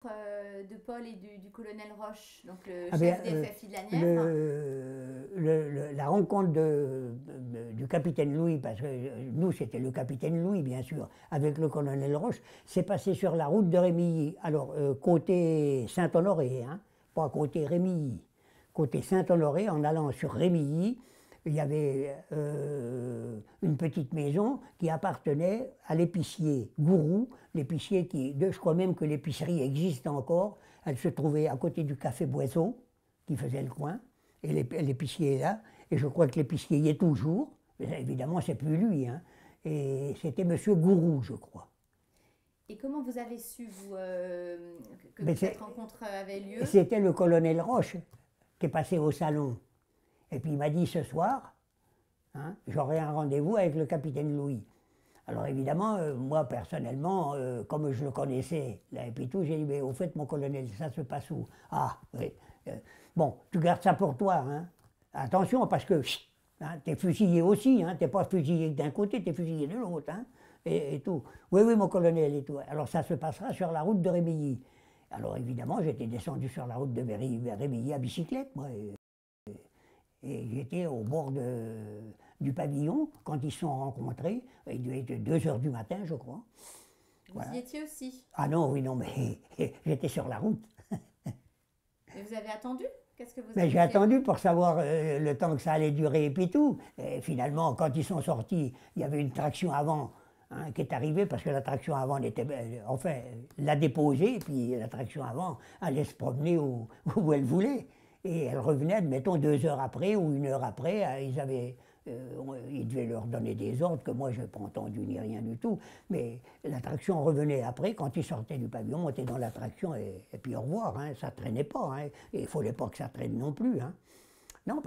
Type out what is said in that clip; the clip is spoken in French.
De Paul et du colonel Roche, donc le Ah chef ben, des FFI de la Nièvre. la rencontre du capitaine Louis, parce que nous c'était le capitaine Louis bien sûr, avec le colonel Roche, s'est passé sur la route de Rémilly. Alors côté Saint-Honoré, hein, pas côté Rémilly. Côté Saint-Honoré, en allant sur Rémilly, il y avait une petite maison qui appartenait à l'épicier Gourou, l'épicier je crois même que l'épicerie existe encore, elle se trouvait à côté du café Boisseau, qui faisait le coin, et l'épicier est là, et je crois que l'épicier y est toujours, mais évidemment c'est plus lui, hein, et c'était monsieur Gourou, je crois. Et comment vous avez su, vous, que Mais cette rencontre avait lieu? c'était le colonel Roche qui est passé au salon, et puis il m'a dit ce soir, hein, j'aurai un rendez-vous avec le capitaine Louis. Alors évidemment, moi personnellement, comme je le connaissais, là, et puis tout, j'ai dit, mais au fait, mon colonel, ça se passe où? Ah, oui. Bon, tu gardes ça pour toi, hein. Attention, parce que hein, t'es fusillé aussi, hein. T'es pas fusillé d'un côté, t'es fusillé de l'autre, hein, et tout. Oui, oui, mon colonel, et tout. Alors ça se passera sur la route de Rémilly. Alors évidemment, j'étais descendu sur la route de Rémilly à bicyclette, moi. Et j'étais au bord du pavillon quand ils se sont rencontrés. Il devait être 2 heures du matin, je crois. Vous Voilà. y étiez aussi? Ah non, oui, non, mais j'étais sur la route. Et vous avez attendu? Qu'est-ce que vous Mais avez j'ai fait? attendu pour savoir le temps que ça allait durer et puis tout. Et finalement, quand ils sont sortis, il y avait une traction avant hein, qui est arrivée parce que la traction avant était, enfin, l'a déposée et puis la traction avant allait se promener où elle voulait. Et elle revenait, admettons, 2 heures après ou 1 heure après, ils devaient leur donner des ordres que moi je n'ai pas entendu ni rien du tout. Mais l'attraction revenait après, quand ils sortaient du pavillon, montaient dans l'attraction et puis au revoir, hein, ça ne traînait pas. Hein, et il ne fallait pas que ça traîne non plus. Hein. Non,